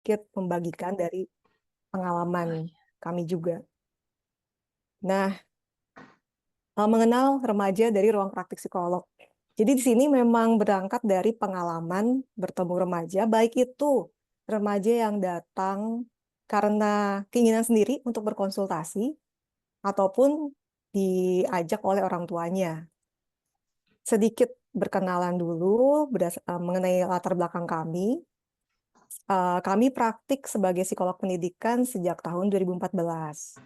sedikit membagikan dari pengalaman kami juga. Nah, mengenal remaja dari ruang praktik psikolog. Jadi di sini memang berangkat dari pengalaman bertemu remaja, baik itu remaja yang datang karena keinginan sendiri untuk berkonsultasi, ataupun diajak oleh orang tuanya. Sedikit berkenalan dulu mengenai latar belakang kami. Kami praktik sebagai psikolog pendidikan sejak tahun 2014.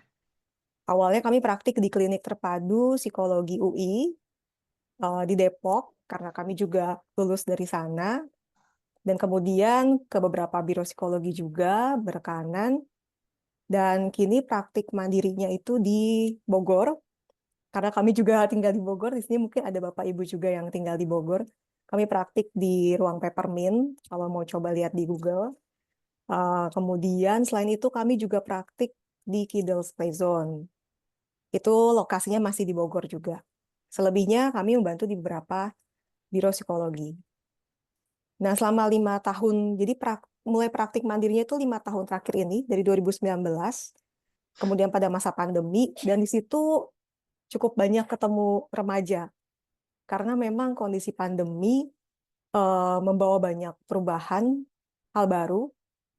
Awalnya kami praktik di klinik terpadu psikologi UI di Depok, karena kami juga lulus dari sana. Dan kemudian ke beberapa biro psikologi juga berekanan. Dan kini praktik mandirinya itu di Bogor, karena kami juga tinggal di Bogor. Di sini mungkin ada Bapak Ibu juga yang tinggal di Bogor. Kami praktik di ruang Peppermint, kalau mau coba lihat di Google. Kemudian selain itu kami juga praktik di Kiddles Playzone. Itu lokasinya masih di Bogor juga. Selebihnya kami membantu di beberapa biro psikologi. Nah, selama 5 tahun, jadi mulai praktik mandirinya itu 5 tahun terakhir ini, dari 2019, kemudian pada masa pandemi, dan di situ cukup banyak ketemu remaja. Karena memang kondisi pandemi membawa banyak perubahan, hal baru,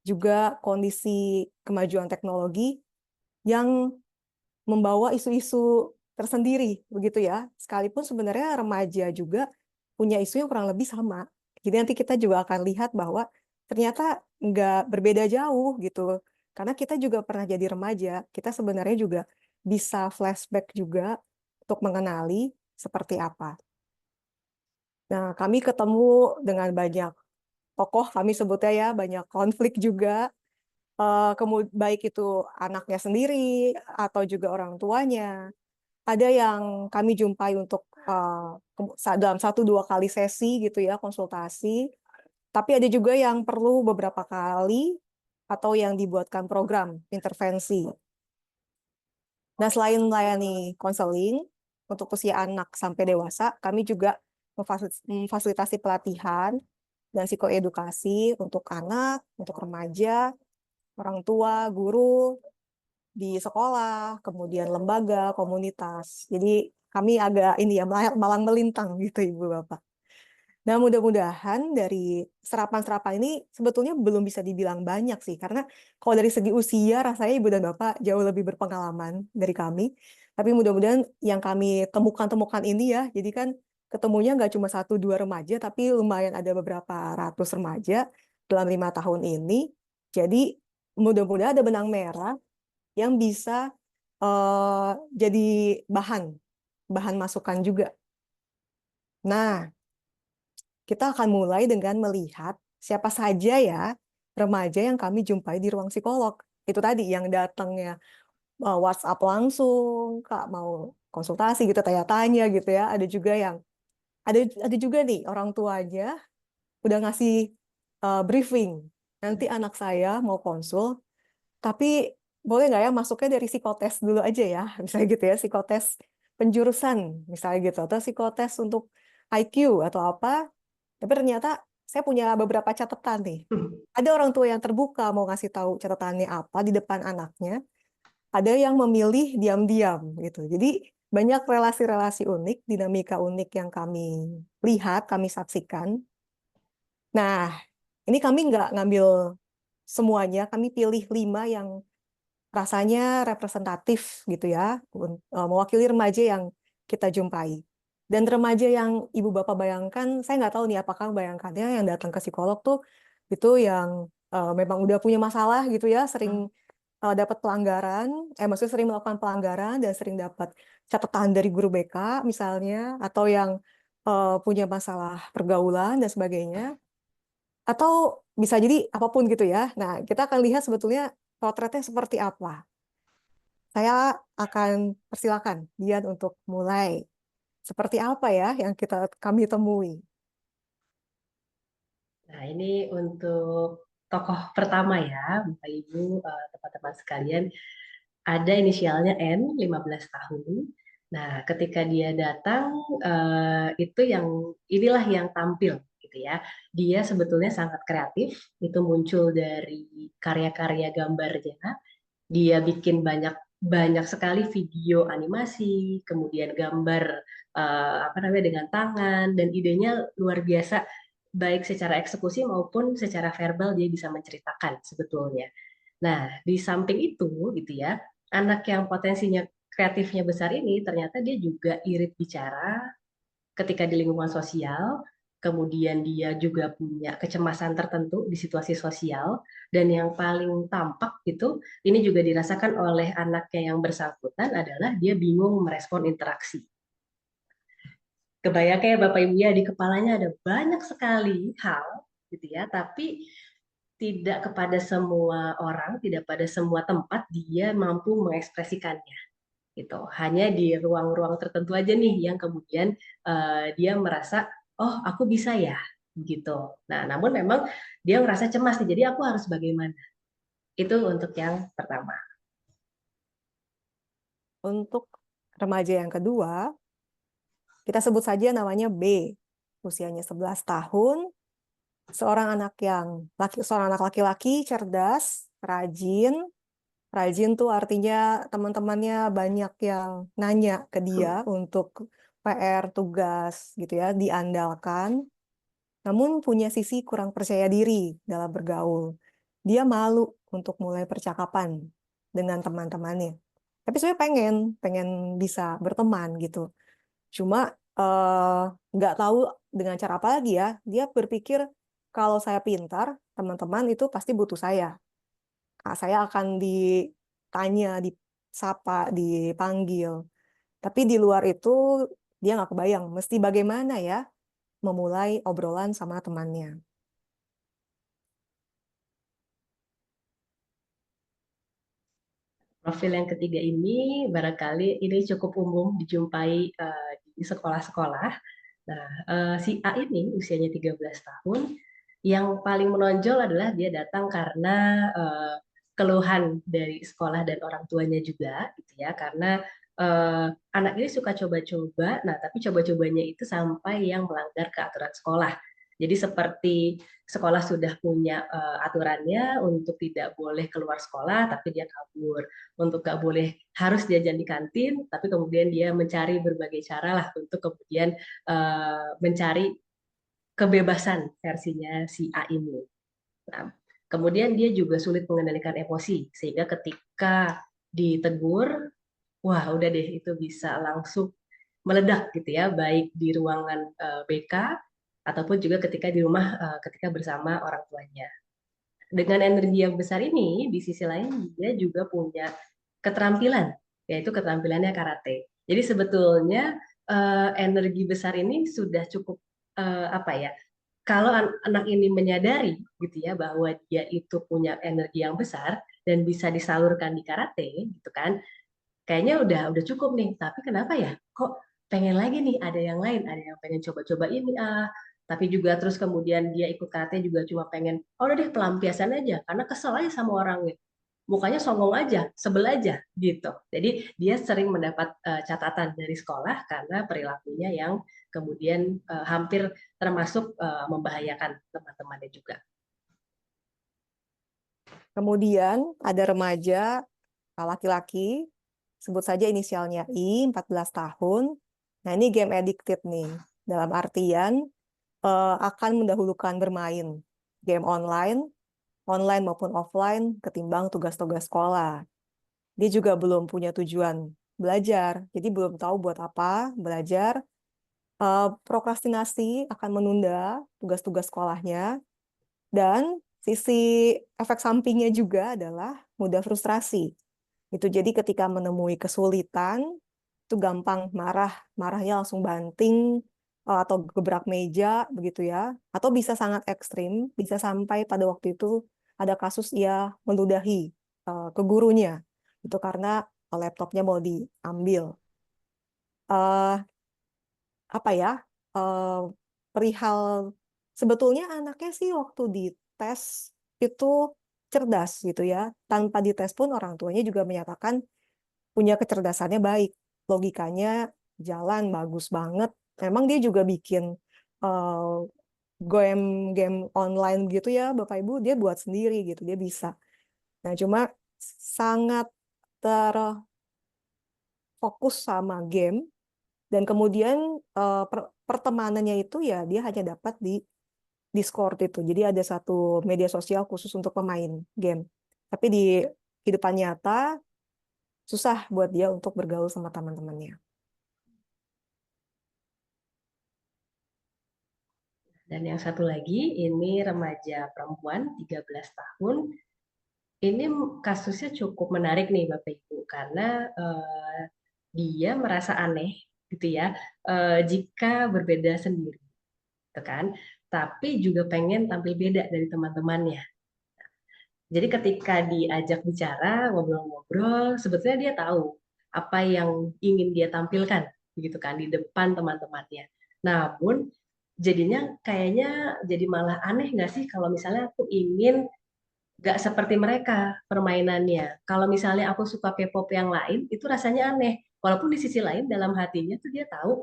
juga kondisi kemajuan teknologi yang membawa isu-isu tersendiri, begitu ya. Sekalipun sebenarnya remaja juga punya isu yang kurang lebih sama. Jadi nanti kita juga akan lihat bahwa ternyata nggak berbeda jauh gitu. Karena kita juga pernah jadi remaja, kita sebenarnya juga bisa flashback juga untuk mengenali seperti apa. Nah, kami ketemu dengan banyak tokoh, kami sebutnya ya, banyak konflik juga, baik itu anaknya sendiri atau juga orang tuanya. Ada yang kami jumpai untuk dalam 1-2 kali sesi gitu ya, konsultasi. Tapi ada juga yang perlu beberapa kali atau yang dibuatkan program intervensi. Nah, selain melayani konseling untuk usia anak sampai dewasa, kami juga memfasilitasi pelatihan dan psikoedukasi untuk anak, untuk remaja, orang tua, guru, di sekolah, kemudian lembaga, komunitas. Jadi kami agak ini ya, malang melintang gitu Ibu Bapak. Nah, mudah-mudahan dari serapan-serapan ini sebetulnya belum bisa dibilang banyak sih, karena kalau dari segi usia rasanya Ibu dan Bapak jauh lebih berpengalaman dari kami. Tapi mudah-mudahan yang kami temukan ini ya, jadi kan ketemunya nggak cuma 1-2 remaja, tapi lumayan ada beberapa ratus remaja dalam 5 tahun ini. Jadi mudah-mudahan ada benang merah yang bisa jadi bahan masukan juga. Nah, kita akan mulai dengan melihat siapa saja ya remaja yang kami jumpai di ruang psikolog. Itu tadi yang datangnya WhatsApp langsung, Kak mau konsultasi gitu, tanya-tanya gitu ya. Ada juga yang ada juga nih orang tuanya udah ngasih briefing. Nanti anak saya mau konsul, tapi boleh nggak ya masuknya dari psikotes dulu aja ya, misalnya gitu ya, psikotes penjurusan misalnya gitu, atau psikotes untuk IQ atau apa. Tapi ternyata saya punya beberapa catatan nih. Ada orang tua yang terbuka mau ngasih tahu catatannya apa di depan anaknya. Ada yang memilih diam-diam gitu. Jadi banyak relasi-relasi unik, dinamika unik yang kami lihat, kami saksikan. Nah, ini kami nggak ngambil semuanya, kami pilih 5 yang rasanya representatif gitu ya, mewakili remaja yang kita jumpai. Dan remaja yang Ibu Bapak bayangkan, saya nggak tahu nih apakah bayangkannya yang datang ke psikolog tuh itu yang memang udah punya masalah gitu ya, sering dapat pelanggaran, maksudnya sering melakukan pelanggaran dan sering dapat catatan dari guru BK misalnya, atau yang punya masalah pergaulan dan sebagainya, atau bisa jadi apapun gitu ya. Nah, kita akan lihat sebetulnya potretnya seperti apa. Saya akan persilakan Dian untuk mulai. Seperti apa ya yang kami temui? Nah, ini untuk tokoh pertama ya, Bapak Ibu, teman-teman sekalian. Ada inisialnya N, 15 tahun. Nah, ketika dia datang, itu inilah yang tampil. gitu ya. Dia sebetulnya sangat kreatif, itu muncul dari karya-karya gambarnya. Dia bikin banyak banyak sekali video animasi, kemudian gambar apa namanya dengan tangan dan idenya luar biasa baik secara eksekusi maupun secara verbal dia bisa menceritakan sebetulnya. Nah, di samping itu gitu ya, anak yang potensinya kreatifnya besar ini ternyata dia juga irit bicara ketika di lingkungan sosial, kemudian dia juga punya kecemasan tertentu di situasi sosial, dan yang paling tampak gitu, ini juga dirasakan oleh anaknya yang bersangkutan adalah dia bingung merespon interaksi. Kebayang ya Bapak Ibu ya, di kepalanya ada banyak sekali hal gitu ya, tapi tidak kepada semua orang, tidak pada semua tempat dia mampu mengekspresikannya gitu. Hanya di ruang-ruang tertentu aja nih yang kemudian dia merasa oh aku bisa ya gitu. Nah, namun memang dia merasa cemas nih. Jadi aku harus bagaimana? Itu untuk yang pertama. Untuk remaja yang kedua, kita sebut saja namanya B. Usianya 11 tahun, seorang anak laki-laki cerdas, rajin. Rajin tuh artinya teman-temannya banyak yang nanya ke dia untuk PR, tugas gitu ya, diandalkan. Namun punya sisi kurang percaya diri dalam bergaul. Dia malu untuk mulai percakapan dengan teman-temannya. Tapi sebenarnya pengen bisa berteman gitu. Cuma nggak tahu dengan cara apa lagi ya. Dia berpikir kalau saya pintar, teman-teman itu pasti butuh saya. Saya akan ditanya, disapa, dipanggil. Tapi di luar itu dia nggak kebayang mesti bagaimana ya memulai obrolan sama temannya. Profil yang ketiga ini barangkali ini cukup umum dijumpai di sekolah-sekolah. Nah, si A ini usianya 13 tahun, yang paling menonjol adalah dia datang karena keluhan dari sekolah dan orang tuanya juga, gitu ya. Karena anak ini suka coba-coba, nah tapi coba-cobanya itu sampai yang melanggar keaturan sekolah. Jadi seperti sekolah sudah punya aturannya untuk tidak boleh keluar sekolah, tapi dia kabur. Untuk nggak boleh harus jajan di kantin, tapi kemudian dia mencari berbagai cara lah untuk kemudian mencari kebebasan versinya si A ini. Nah, kemudian dia juga sulit mengendalikan emosi, sehingga ketika ditegur, wah udah deh itu bisa langsung meledak gitu ya, baik di ruangan BK ataupun juga ketika di rumah ketika bersama orang tuanya. Dengan energi yang besar ini, di sisi lain dia juga punya keterampilan, yaitu keterampilannya karate. Jadi sebetulnya energi besar ini sudah cukup apa ya? Kalau anak ini menyadari gitu ya bahwa dia itu punya energi yang besar dan bisa disalurkan di karate gitu kan, kayaknya udah cukup nih. Tapi kenapa ya? Kok pengen lagi nih? Ada yang lain, ada yang pengen coba-coba ini tapi juga terus kemudian dia ikut karate juga cuma pengen, oh udah deh pelampiasan aja, karena kesel aja sama orangnya. Mukanya songong aja, sebel aja gitu. Jadi dia sering mendapat catatan dari sekolah karena perilakunya yang kemudian hampir termasuk membahayakan teman-temannya juga. Kemudian ada remaja laki-laki, sebut saja inisialnya I, 14 tahun. Nah, ini game addicted nih. Dalam artian akan mendahulukan bermain game online maupun offline, ketimbang tugas-tugas sekolah. Dia juga belum punya tujuan belajar, jadi belum tahu buat apa belajar. Prokrastinasi akan menunda tugas-tugas sekolahnya, dan sisi efek sampingnya juga adalah mudah frustrasi. Itu jadi ketika menemui kesulitan itu gampang marah, marahnya langsung banting atau gebrak meja begitu ya. Atau bisa sangat ekstrim, bisa sampai pada waktu itu ada kasus ia meludahi ke gurunya. Itu karena laptopnya mau diambil. Eh, apa ya? eh, Perihal sebetulnya anaknya sih waktu dites itu cerdas gitu ya. Tanpa dites pun orang tuanya juga menyatakan punya kecerdasannya baik, logikanya jalan bagus banget. Memang dia juga bikin eh, game online gitu ya Bapak Ibu, dia buat sendiri gitu, dia bisa. Nah, cuma sangat terfokus sama game dan kemudian pertemanannya itu ya dia hanya dapat di Discord itu. Jadi ada satu media sosial khusus untuk pemain game. Tapi di kehidupan nyata susah buat dia untuk bergaul sama teman-temannya. Dan yang satu lagi, ini remaja perempuan 13 tahun. Ini kasusnya cukup menarik nih Bapak Ibu, karena dia merasa aneh gitu ya, jika berbeda sendiri, gitu kan. Tapi juga pengen tampil beda dari teman-temannya. Jadi ketika diajak bicara, ngobrol-ngobrol, sebetulnya dia tahu apa yang ingin dia tampilkan, begitu kan, di depan teman-temannya. Namun jadinya kayaknya jadi malah aneh nggak sih kalau misalnya aku ingin nggak seperti mereka permainannya. Kalau misalnya aku suka K-pop yang lain, itu rasanya aneh. Walaupun di sisi lain dalam hatinya tuh dia tahu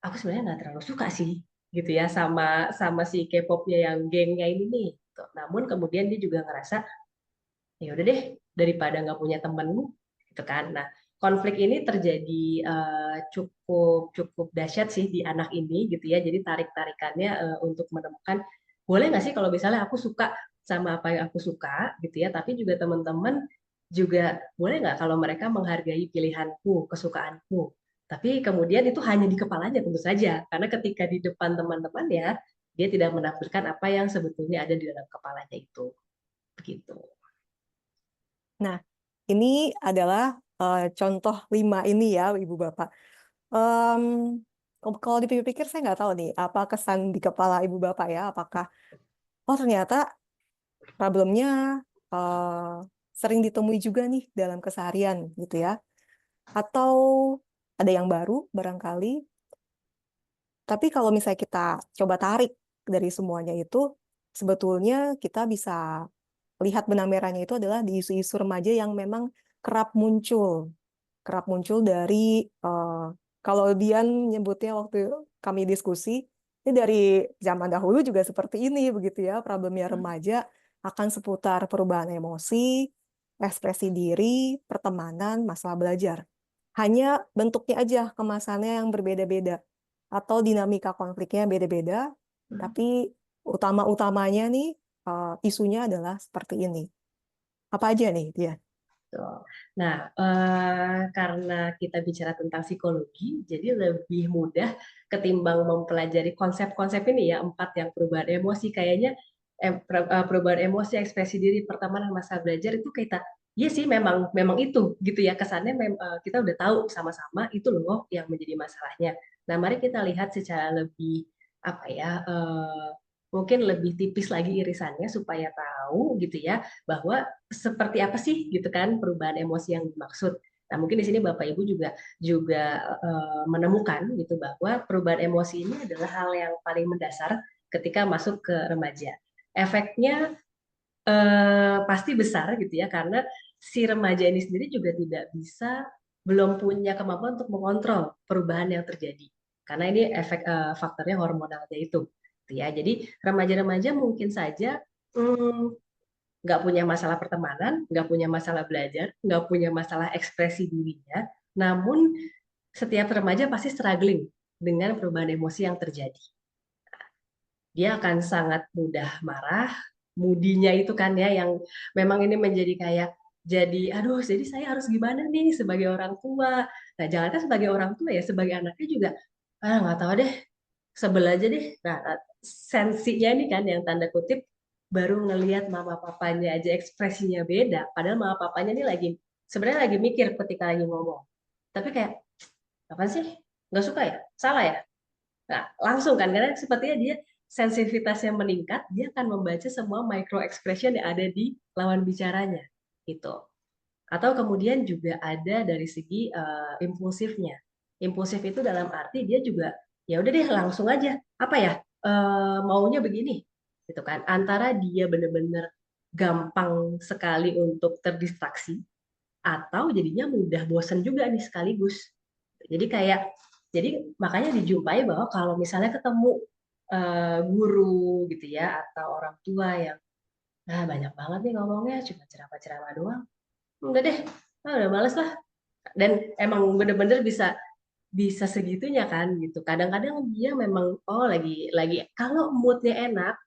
aku sebenarnya nggak terlalu suka sih gitu ya sama sama si K-popnya yang gengnya ini nih. Gitu. Namun kemudian dia juga ngerasa ya udah deh daripada nggak punya temen gitu kan. Nah, konflik ini terjadi cukup cukup dahsyat sih di anak ini gitu ya. Jadi tarik-tarikannya untuk menemukan boleh nggak sih kalau misalnya aku suka sama apa yang aku suka gitu ya, tapi juga teman-teman juga boleh nggak kalau mereka menghargai pilihanku, kesukaanku. Tapi kemudian itu hanya di kepalanya tentu saja, karena ketika di depan teman-teman ya, dia tidak menampilkan apa yang sebetulnya ada di dalam kepalanya itu. Begitu. Nah, ini adalah contoh 5 ini ya, Ibu Bapak. Em, kalau dipikir-pikir saya nggak tahu nih, apa kesan di kepala Ibu Bapak ya, apakah, oh ternyata problemnya eh, sering ditemui juga nih dalam keseharian gitu ya. Atau ada yang baru barangkali. Tapi kalau misalnya kita coba tarik dari semuanya itu, sebetulnya kita bisa lihat benang merahnya itu adalah di isu-isu remaja yang memang kerap muncul. Kerap muncul dari, eh, kalau Dian nyebutnya waktu kami diskusi, ini dari zaman dahulu juga seperti ini, begitu ya. Problemnya remaja akan seputar perubahan emosi, ekspresi diri, pertemanan, masalah belajar. Hanya bentuknya aja kemasannya yang berbeda-beda atau dinamika konfliknya beda-beda, tapi utama-utamanya nih isunya adalah seperti ini. Apa aja nih dia? Betul. Nah, karena kita bicara tentang psikologi, jadi lebih mudah ketimbang mempelajari konsep-konsep ini ya, empat yang perubahan emosi, kayaknya perubahan emosi, ekspresi diri, pertemanan, masa belajar itu kita, iya sih memang memang itu gitu ya, kesannya kita udah tahu sama-sama itu loh yang menjadi masalahnya. Nah, mari kita lihat secara lebih apa ya, mungkin lebih tipis lagi irisannya supaya tahu gitu ya bahwa seperti apa sih gitu kan perubahan emosi yang dimaksud. Nah, mungkin di sini Bapak Ibu juga juga menemukan gitu bahwa perubahan emosi ini adalah hal yang paling mendasar ketika masuk ke remaja. Efeknya pasti besar gitu ya karena si remaja ini sendiri juga tidak bisa belum punya kemampuan untuk mengontrol perubahan yang terjadi. Karena ini efek faktornya hormonalnya itu. Gitu ya. Jadi remaja-remaja mungkin saja nggak punya masalah pertemanan, nggak punya masalah belajar, nggak punya masalah ekspresi dirinya, namun setiap remaja pasti struggling dengan perubahan emosi yang terjadi. Dia akan sangat mudah marah, moodinya itu kan ya yang memang ini menjadi kayak jadi aduh jadi saya harus gimana nih sebagai orang tua. Nah jangankan sebagai orang tua ya sebagai anaknya juga nggak tahu deh sebel aja deh. Nah sensinya ini kan yang tanda kutip baru ngelihat mama papanya aja ekspresinya beda padahal mama papanya ini lagi sebenarnya lagi mikir ketika lagi ngomong tapi kayak apa sih nggak suka ya salah ya. Nah, langsung kan, karena sepertinya dia sensitivitasnya meningkat, dia akan membaca semua micro expression yang ada di lawan bicaranya, gitu. Atau kemudian juga ada dari segi impulsifnya. Impulsif itu dalam arti dia juga ya udah deh langsung aja, apa ya maunya begini, gitu kan. Antara dia benar-benar gampang sekali untuk terdistraksi, atau jadinya mudah bosan juga nih sekaligus. Jadi kayak jadi makanya dijumpai bahwa kalau misalnya ketemu guru gitu ya atau orang tua yang banyak banget nih ngomongnya cuma ceramah-ceramah doang. Udah deh, udah males lah. Dan emang bener-bener bisa bisa segitunya kan gitu. Kadang-kadang dia memang lagi kalau moodnya enak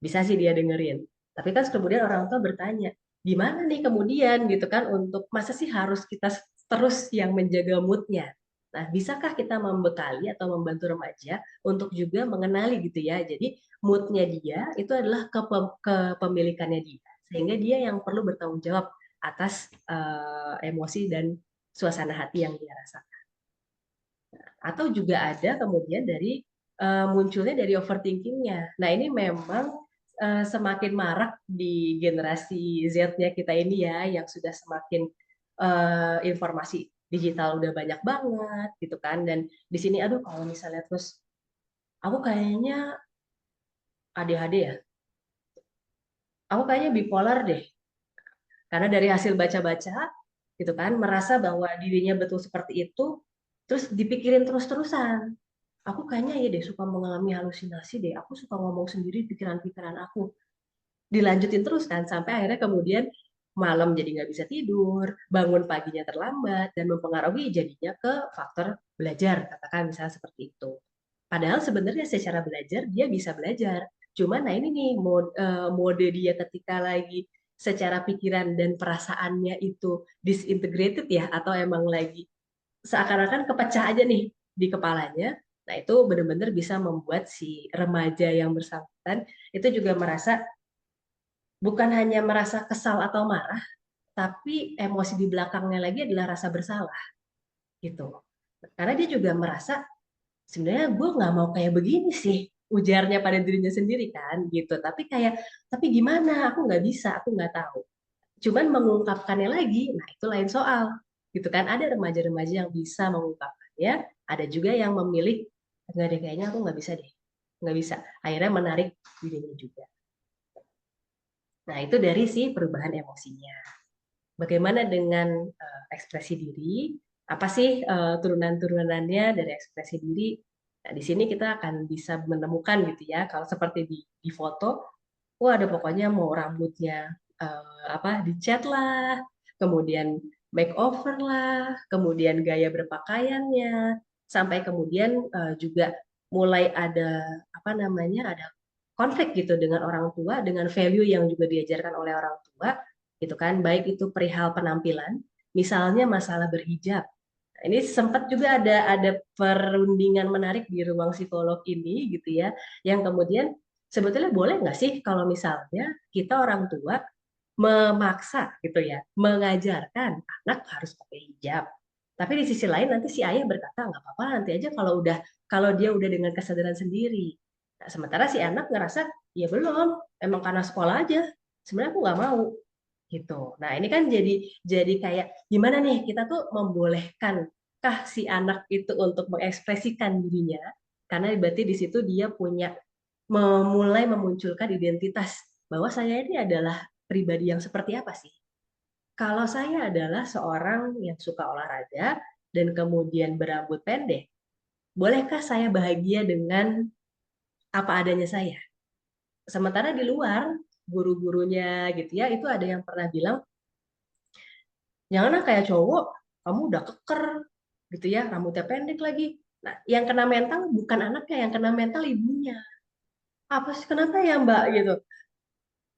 bisa sih dia dengerin. Tapi kan kemudian orang tua bertanya, gimana nih kemudian gitu kan untuk masa sih harus kita terus yang menjaga moodnya. Nah, bisakah kita membekali atau membantu remaja untuk juga mengenali gitu ya. Jadi moodnya dia itu adalah kepemilikannya dia. Sehingga dia yang perlu bertanggung jawab atas emosi dan suasana hati yang dia rasakan. Atau juga ada kemudian dari munculnya dari overthinkingnya. Nah ini memang semakin marak di generasi Z-nya kita ini ya, yang sudah semakin informasi digital udah banyak banget gitu kan. Dan di sini aduh kalau misalnya terus aku kayaknya ADHD ya, aku kayaknya bipolar deh. Karena dari hasil baca-baca gitu kan, merasa bahwa dirinya betul seperti itu, terus dipikirin terus-terusan. Aku kayaknya ya deh suka mengalami halusinasi deh. Aku suka ngomong sendiri pikiran-pikiran aku. Dilanjutin terus kan sampai akhirnya kemudian malam jadi nggak bisa tidur, bangun paginya terlambat dan mempengaruhi jadinya ke faktor belajar, katakan misalnya seperti itu. Padahal sebenarnya secara belajar dia bisa belajar. Cuman nah ini nih mode dia ketika lagi secara pikiran dan perasaannya itu disintegrated ya atau emang lagi seakan-akan kepecah aja nih di kepalanya. Nah, itu benar-benar bisa membuat si remaja yang bersangkutan itu juga merasa bukan hanya merasa kesal atau marah, tapi emosi di belakangnya lagi adalah rasa bersalah gitu. Karena dia juga merasa sebenarnya gue nggak mau kayak begini sih, ujarnya pada dirinya sendiri kan gitu. Tapi gimana? Aku nggak bisa, aku nggak tahu. Cuman mengungkapkannya lagi, nah itu lain soal gitu kan. Ada remaja-remaja yang bisa mengungkapkannya, ada juga yang memilih nggak deh kayaknya aku nggak bisa deh, nggak bisa. Akhirnya menarik dirinya juga. Nah itu dari si perubahan emosinya. Bagaimana dengan ekspresi diri? Apa sih turunan-turunannya dari ekspresi diri? Nah, di sini kita akan bisa menemukan gitu ya. Kalau seperti di foto, wah ada pokoknya mau rambutnya dicat lah, kemudian makeover lah, kemudian gaya berpakaiannya, sampai kemudian juga mulai ada apa namanya ada konflik gitu dengan orang tua, dengan value yang juga diajarkan oleh orang tua, gitu kan, baik itu perihal penampilan, misalnya masalah berhijab. Nah, ini sempat juga ada perundingan menarik di ruang psikolog ini gitu ya, yang kemudian sebetulnya boleh nggak sih kalau misalnya kita orang tua memaksa gitu ya, mengajarkan anak harus pakai hijab. Tapi di sisi lain nanti si ayah berkata nggak apa-apa nanti aja kalau dia udah dengan kesadaran sendiri. Nah, sementara si anak ngerasa ya belum, emang karena sekolah aja. Sebenarnya aku nggak mau gitu. Nah ini kan jadi kayak gimana nih kita tuh membolehkan kah si anak itu untuk mengekspresikan dirinya karena berarti di situ dia punya memulai memunculkan identitas bahwa saya ini adalah pribadi yang seperti apa sih? Kalau saya adalah seorang yang suka olahraga dan kemudian berambut pendek, bolehkah saya bahagia dengan apa adanya saya? Sementara di luar, guru-gurunya gitu ya, itu ada yang pernah bilang, janganlah kayak cowok, kamu udah keker gitu ya, rambutnya pendek lagi. Nah, yang kena mental bukan anaknya, yang kena mental ibunya. Apa sih kenapa ya Mbak gitu?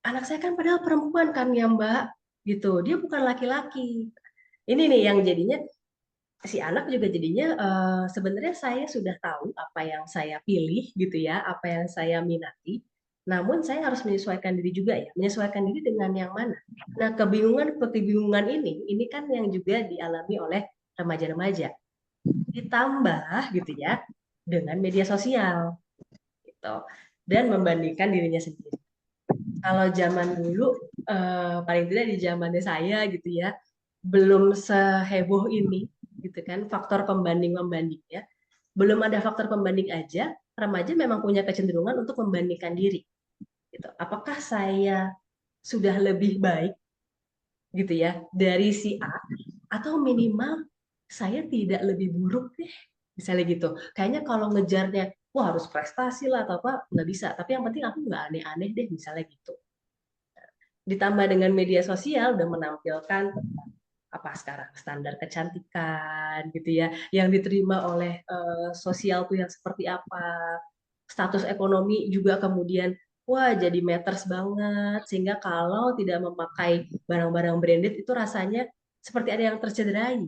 Anak saya kan padahal perempuan kan ya Mbak gitu. Dia bukan laki-laki. Ini nih yang jadinya si anak juga jadinya sebenarnya saya sudah tahu apa yang saya pilih gitu ya, apa yang saya minati. Namun saya harus menyesuaikan diri juga ya, menyesuaikan diri dengan yang mana. Nah, kebingungan ini kan yang juga dialami oleh remaja-remaja. Ditambah gitu ya dengan media sosial gitu dan membandingkan dirinya sendiri. Kalau zaman dulu paling tidak di zamannya saya gitu ya belum seheboh ini gitu kan faktor pembanding-membandingnya belum ada faktor pembanding aja remaja memang punya kecenderungan untuk membandingkan diri gitu apakah saya sudah lebih baik gitu ya dari si A atau minimal saya tidak lebih buruk deh misalnya gitu kayaknya kalau ngejarnya wah harus prestasi lah atau apa, nggak bisa. Tapi yang penting aku nggak aneh-aneh deh, misalnya gitu. Ditambah dengan media sosial udah menampilkan apa sekarang standar kecantikan gitu ya, yang diterima oleh sosial tuh yang seperti apa, status ekonomi juga kemudian wah jadi matters banget, sehingga kalau tidak memakai barang-barang branded itu rasanya seperti ada yang tercederai.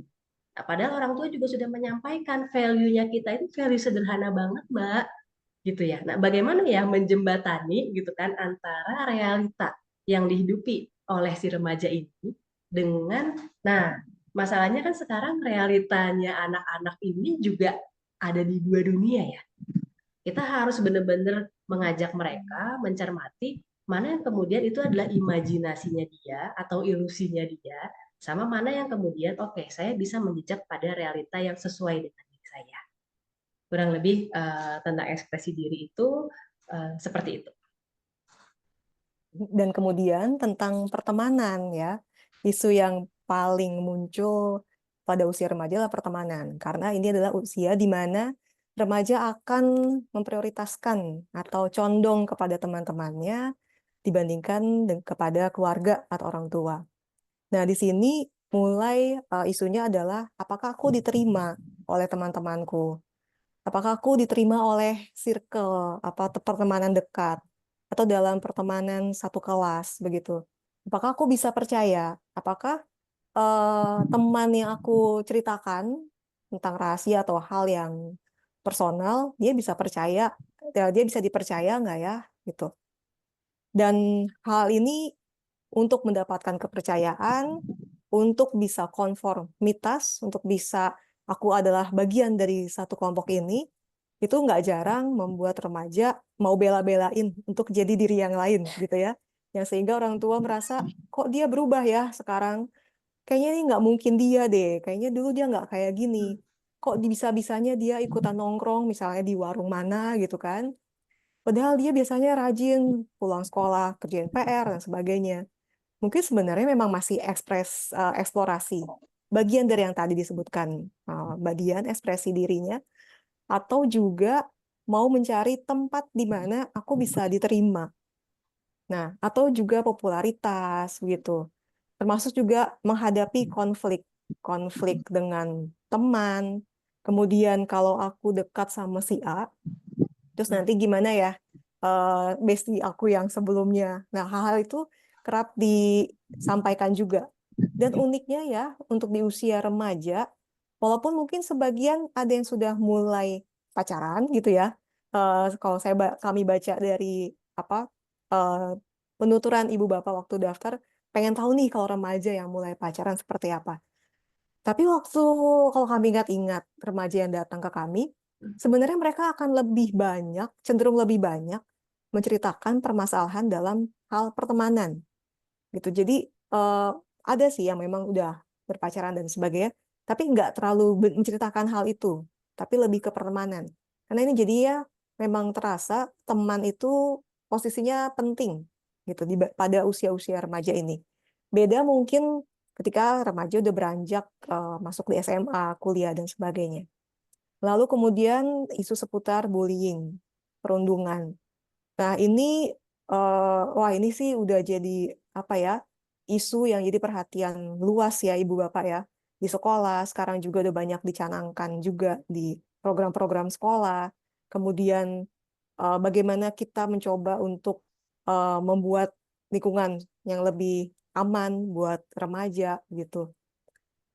Nah, padahal orang tua juga sudah menyampaikan value-nya kita itu value sederhana banget, Mbak, gitu ya. Nah, bagaimana ya menjembatani gitu kan antara realita yang dihidupi oleh si remaja ini dengan, nah, masalahnya kan sekarang realitanya anak-anak ini juga ada di dua dunia ya. Kita harus benar-benar mengajak mereka mencermati mana yang kemudian itu adalah imajinasinya dia atau ilusinya dia, sama mana yang kemudian oke, saya bisa menjejak pada realita yang sesuai dengan diri saya. Kurang lebih tentang ekspresi diri itu seperti itu. Dan kemudian tentang pertemanan ya, isu yang paling muncul pada usia remaja adalah pertemanan. Karena ini adalah usia di mana remaja akan memprioritaskan atau condong kepada teman-temannya dibandingkan kepada keluarga atau orang tua. Nah, di sini mulai isunya adalah apakah aku diterima oleh teman-temanku? Apakah aku diterima oleh circle apa pertemanan dekat atau dalam pertemanan satu kelas begitu? Apakah aku bisa percaya? Apakah teman yang aku ceritakan tentang rahasia atau hal yang personal, dia bisa percaya, dia bisa dipercaya nggak ya? Gitu. Dan hal ini untuk mendapatkan kepercayaan, untuk bisa konformitas, untuk bisa aku adalah bagian dari satu kelompok ini, itu nggak jarang membuat remaja mau bela-belain untuk jadi diri yang lain gitu ya. Yang sehingga orang tua merasa, kok dia berubah ya sekarang? Kayaknya ini nggak mungkin dia deh, kayaknya dulu dia nggak kayak gini. Kok bisa-bisanya dia ikutan nongkrong misalnya di warung mana gitu kan. Padahal dia biasanya rajin pulang sekolah, kerjain PR, dan sebagainya. Mungkin sebenarnya memang masih eksplorasi. Bagian dari yang tadi disebutkan, bagian ekspresi dirinya, atau juga mau mencari tempat di mana aku bisa diterima. Nah, atau juga popularitas, gitu. Termasuk juga menghadapi konflik. Konflik dengan teman. Kemudian kalau aku dekat sama si A, terus nanti gimana ya bestie aku yang sebelumnya. Nah, hal-hal itu kerap disampaikan juga. Dan uniknya ya, untuk di usia remaja, walaupun mungkin sebagian ada yang sudah mulai pacaran gitu ya. Kalau kami baca dari apa penuturan ibu bapak waktu daftar, pengen tahu nih kalau remaja yang mulai pacaran seperti apa. Tapi waktu kalau kami ingat-ingat remaja yang datang ke kami, sebenarnya mereka akan lebih banyak, cenderung lebih banyak menceritakan permasalahan dalam hal pertemanan gitu. Jadi ada sih yang memang udah berpacaran dan sebagainya, tapi nggak terlalu menceritakan hal itu, tapi lebih ke pertemanan. Karena ini jadi ya memang terasa teman itu posisinya penting gitu pada usia-usia remaja ini. Beda mungkin ketika remaja udah beranjak masuk di SMA, kuliah dan sebagainya. Lalu kemudian isu seputar bullying, perundungan. Nah, ini wah ini sih udah jadi apa ya? Isu yang jadi perhatian luas ya Ibu Bapak ya. Di sekolah sekarang juga udah banyak dicanangkan juga di program-program sekolah. Kemudian bagaimana kita mencoba untuk membuat lingkungan yang lebih aman buat remaja gitu.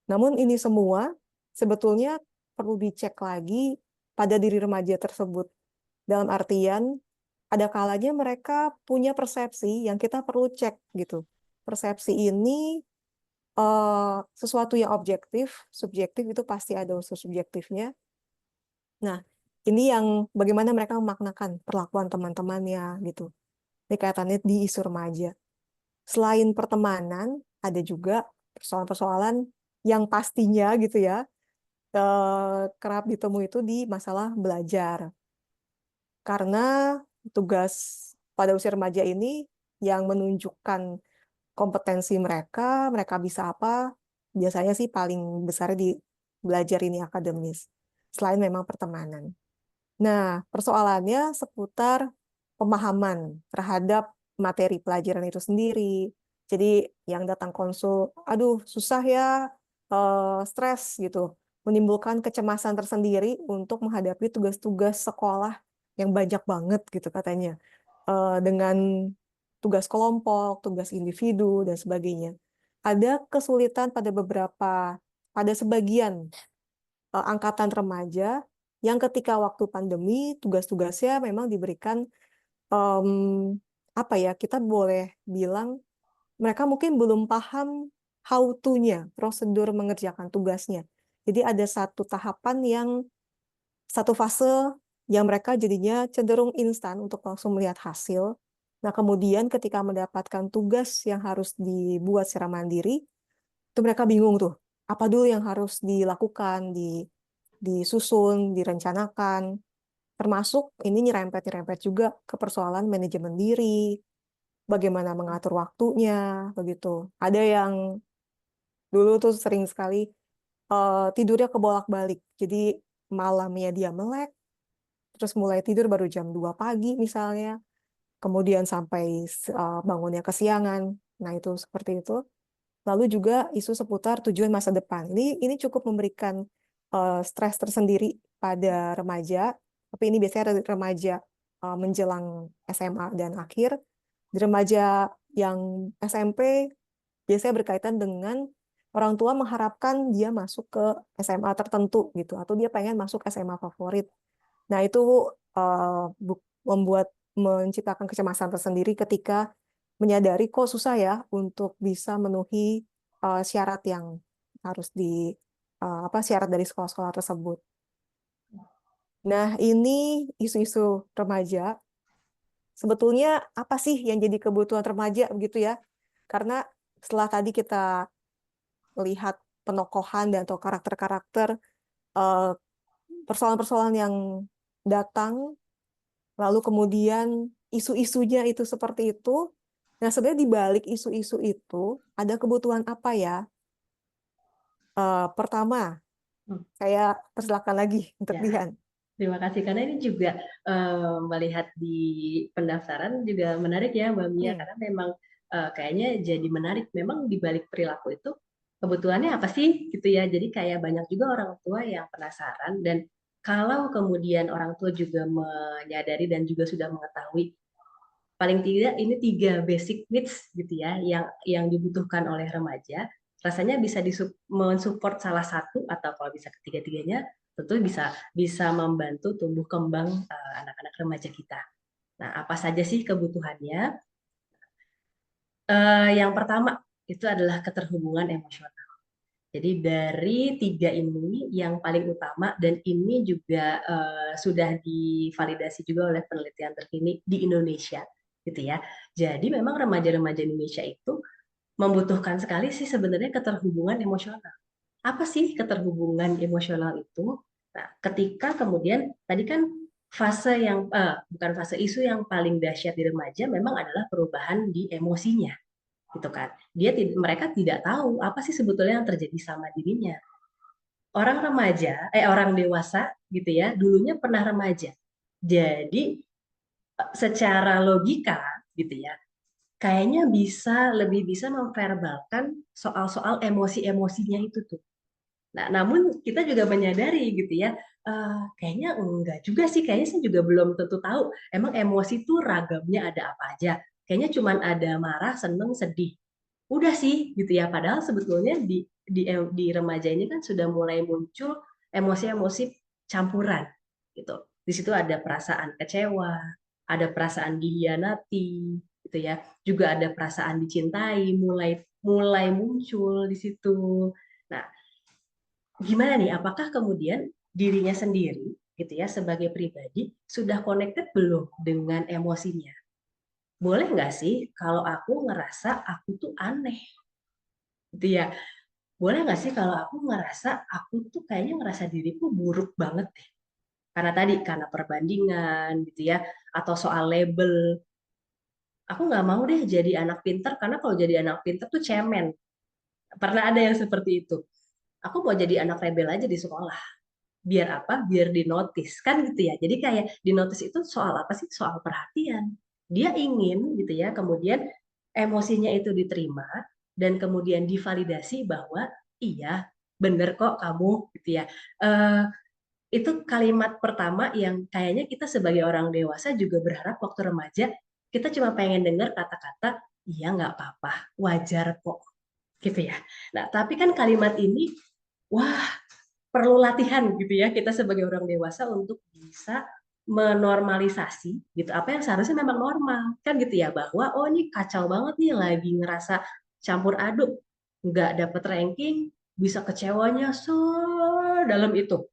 Namun ini semua sebetulnya perlu dicek lagi pada diri remaja tersebut. Dalam artian ada kalanya mereka punya persepsi yang kita perlu cek gitu. Persepsi ini sesuatu yang objektif, subjektif itu pasti ada unsur subjektifnya. Nah, ini yang bagaimana mereka memaknakan perlakuan teman-temannya gitu. Ini kaitannya di isu remaja. Selain pertemanan, ada juga persoalan-persoalan yang pastinya gitu ya, kerap ditemui itu di masalah belajar. Karena tugas pada usia remaja ini yang menunjukkan kompetensi mereka, mereka bisa apa, biasanya sih paling besar di belajar ini akademis, selain memang pertemanan. Nah, persoalannya seputar pemahaman terhadap materi pelajaran itu sendiri. Jadi yang datang konsul, aduh susah ya, stres gitu, menimbulkan kecemasan tersendiri untuk menghadapi tugas-tugas sekolah yang banyak banget gitu katanya. Dengan tugas kelompok, tugas individu, dan sebagainya. Ada kesulitan pada sebagian angkatan remaja yang ketika waktu pandemi tugas-tugasnya memang diberikan em, apa ya, kita boleh bilang mereka mungkin belum paham how to-nya, prosedur mengerjakan tugasnya. Jadi ada satu fase yang mereka jadinya cenderung instan untuk langsung melihat hasil. Nah, kemudian ketika mendapatkan tugas yang harus dibuat secara mandiri, itu mereka bingung tuh, apa dulu yang harus dilakukan, disusun, direncanakan, termasuk ini nyerempet-nyerempet juga ke persoalan manajemen diri, bagaimana mengatur waktunya, begitu. Ada yang dulu tuh sering sekali tidurnya kebolak-balik, jadi malamnya dia melek, terus mulai tidur baru jam 2 pagi misalnya, kemudian sampai bangunnya kesiangan. Nah, itu seperti itu. Lalu juga isu seputar tujuan masa depan. Ini cukup memberikan stres tersendiri pada remaja, tapi ini biasanya remaja menjelang SMA dan akhir. Di remaja yang SMP biasanya berkaitan dengan orang tua mengharapkan dia masuk ke SMA tertentu gitu, atau dia pengen masuk SMA favorit. Nah, itu menciptakan kecemasan tersendiri ketika menyadari kok susah ya untuk bisa memenuhi syarat yang harus syarat dari sekolah-sekolah tersebut. Nah, ini isu-isu remaja. Sebetulnya apa sih yang jadi kebutuhan remaja begitu ya? Karena setelah tadi kita melihat penokohan dan atau karakter-karakter eh, persoalan-persoalan yang datang, lalu kemudian isu-isunya itu seperti itu. Nah, sebenarnya di balik isu-isu itu ada kebutuhan apa ya? Pertama, Hmm, saya persilakan lagi untuk Ya, Dian. terima kasih karena ini juga melihat di pendaftaran juga menarik ya Mbak Mia Hmm. karena memang kayaknya jadi menarik memang di balik perilaku itu kebutuhannya apa sih gitu ya. Jadi kayak banyak juga orang tua yang penasaran dan kalau kemudian orang tua juga menyadari dan juga sudah mengetahui paling tidak ini 3 basic needs gitu ya yang dibutuhkan oleh remaja rasanya bisa mensupport salah satu atau kalau bisa ketiga-tiganya tentu bisa bisa membantu tumbuh kembang anak-anak remaja kita. Nah, apa saja sih kebutuhannya? Yang pertama itu adalah keterhubungan emosional. Jadi dari 3 ini yang paling utama dan ini juga sudah divalidasi juga oleh penelitian terkini di Indonesia, gitu ya. Jadi memang remaja-remaja Indonesia itu membutuhkan sekali sih sebenarnya keterhubungan emosional. Apa sih keterhubungan emosional itu? Nah, ketika kemudian tadi kan fase yang bukan fase isu yang paling dahsyat di remaja memang adalah perubahan di emosinya gitu kan. Mereka tidak tahu apa sih sebetulnya yang terjadi sama dirinya. Orang dewasa gitu ya, dulunya pernah remaja. Jadi secara logika gitu ya, kayaknya lebih bisa memverbalkan soal-soal emosi-emosinya itu tuh. Nah, namun kita juga menyadari gitu ya, kayaknya enggak juga sih, kayaknya saya juga belum tentu tahu emang emosi itu ragamnya ada apa aja. Kayaknya cuma ada marah, seneng, sedih. Udah sih gitu ya, padahal sebetulnya di remaja ini kan sudah mulai muncul emosi-emosi campuran gitu. Di situ ada perasaan kecewa, ada perasaan dihianati gitu ya. Juga ada perasaan dicintai mulai mulai muncul di situ. Nah, gimana nih? Apakah kemudian dirinya sendiri gitu ya sebagai pribadi sudah connected belum dengan emosinya? Boleh nggak sih kalau aku ngerasa aku tuh aneh gitu ya? Boleh nggak sih kalau aku ngerasa aku tuh kayaknya ngerasa diriku buruk banget deh. Karena perbandingan gitu ya, atau soal label. Aku nggak mau deh jadi anak pinter karena kalau jadi anak pinter tuh cemen. Pernah ada yang seperti itu. Aku mau jadi anak rebel aja di sekolah. Biar apa? Biar dinotis kan gitu ya. Jadi kayak dinotis itu soal apa sih? Soal perhatian. Dia ingin gitu ya, kemudian emosinya itu diterima dan kemudian divalidasi bahwa iya bener kok kamu gitu ya. Eh, itu kalimat pertama yang kayaknya kita sebagai orang dewasa juga berharap waktu remaja kita cuma pengen dengar kata-kata iya nggak apa-apa, wajar kok gitu ya. Nah, tapi kan kalimat ini wah perlu latihan gitu ya kita sebagai orang dewasa untuk bisa menormalisasi gitu apa yang seharusnya memang normal kan gitu ya, bahwa oh ini kacau banget nih lagi ngerasa campur aduk nggak dapet ranking, bisa kecewanya so dalam itu.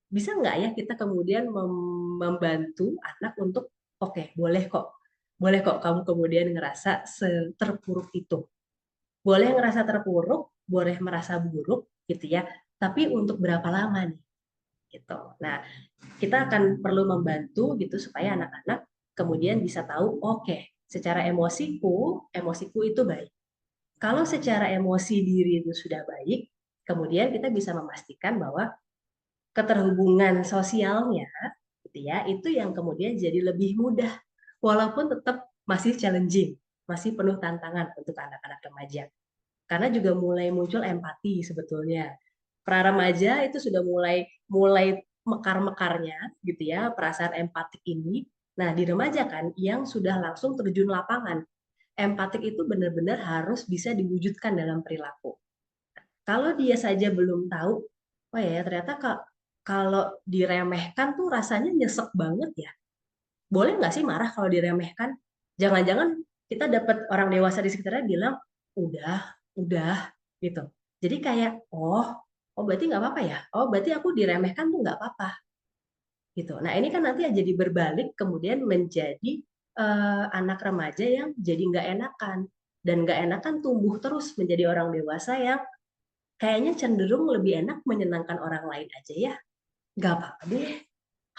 Bisa nggak ya kita kemudian membantu anak untuk oke, boleh kok kamu kemudian ngerasa terpuruk itu, boleh ngerasa terpuruk, boleh merasa buruk gitu ya, tapi untuk berapa lama nih gitu. Nah, kita akan perlu membantu gitu supaya anak-anak kemudian bisa tahu oke, secara emosiku itu baik. Kalau secara emosi diri itu sudah baik, kemudian kita bisa memastikan bahwa keterhubungan sosialnya gitu ya, itu yang kemudian jadi lebih mudah walaupun tetap masih challenging, masih penuh tantangan untuk anak-anak remaja. Karena juga mulai muncul empati sebetulnya. Pra remaja itu sudah mulai mulai mekar-mekarnya gitu ya, perasaan empatik ini. Nah, di remaja kan yang sudah langsung terjun lapangan. Empatik itu benar-benar harus bisa diwujudkan dalam perilaku. Kalau dia saja belum tahu, oh ya ternyata kalau diremehkan tuh rasanya nyesek banget ya. Boleh nggak sih marah kalau diremehkan? Jangan-jangan kita dapat orang dewasa di sekitarnya bilang, udah, udah, gitu. Jadi kayak, oh berarti nggak apa-apa ya? Oh berarti aku diremehkan tuh nggak apa-apa, gitu. Nah ini kan nanti jadi berbalik kemudian menjadi anak remaja yang jadi nggak enakan. Dan nggak enakan tumbuh terus menjadi orang dewasa yang kayaknya cenderung lebih enak menyenangkan orang lain aja ya. Nggak apa-apa deh,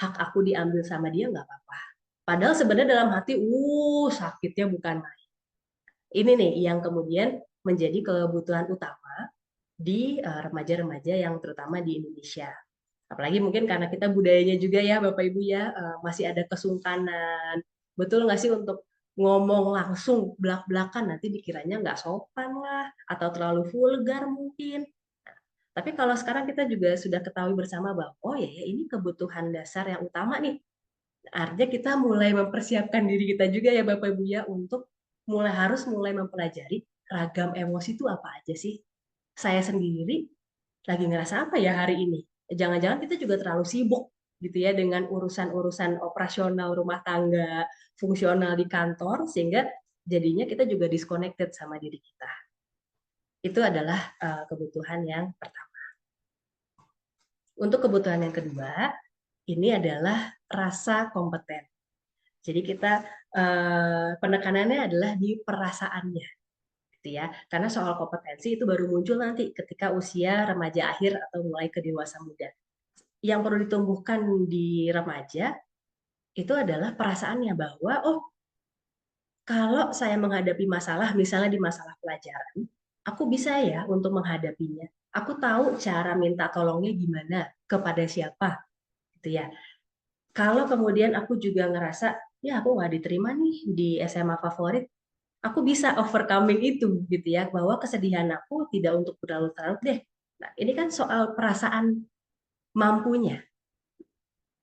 hak aku diambil sama dia nggak apa-apa. Padahal sebenarnya dalam hati, sakitnya bukan main. Ini nih yang kemudian menjadi kebutuhan utama di remaja-remaja yang terutama di Indonesia. Apalagi mungkin karena kita budayanya juga ya Bapak Ibu ya, masih ada kesungkanan. Betul nggak sih untuk ngomong langsung belak-belakan nanti dikiranya nggak sopan lah atau terlalu vulgar mungkin. Tapi kalau sekarang kita juga sudah ketahui bersama bahwa oh ya ini kebutuhan dasar yang utama nih. Artinya kita mulai mempersiapkan diri kita juga ya Bapak Ibu ya untuk harus mulai mempelajari ragam emosi itu apa aja sih. Saya sendiri lagi ngerasa apa ya hari ini? Jangan-jangan kita juga terlalu sibuk gitu ya dengan urusan-urusan operasional rumah tangga, fungsional di kantor sehingga jadinya kita juga disconnected sama diri kita. Itu adalah kebutuhan yang pertama. Untuk kebutuhan yang kedua, ini adalah rasa kompeten. Jadi kita penekanannya adalah di perasaannya, gitu ya. Karena soal kompetensi itu baru muncul nanti ketika usia remaja akhir atau mulai ke dewasa muda. Yang perlu ditumbuhkan di remaja itu adalah perasaannya bahwa oh kalau saya menghadapi masalah, misalnya di masalah pelajaran, aku bisa ya untuk menghadapinya. Aku tahu cara minta tolongnya gimana, kepada siapa, gitu ya. Kalau kemudian aku juga ngerasa, ya aku nggak diterima nih di SMA favorit, aku bisa overcoming itu gitu ya, bahwa kesedihan aku tidak untuk berlarut-larut deh. Nah, ini kan soal perasaan mampunya.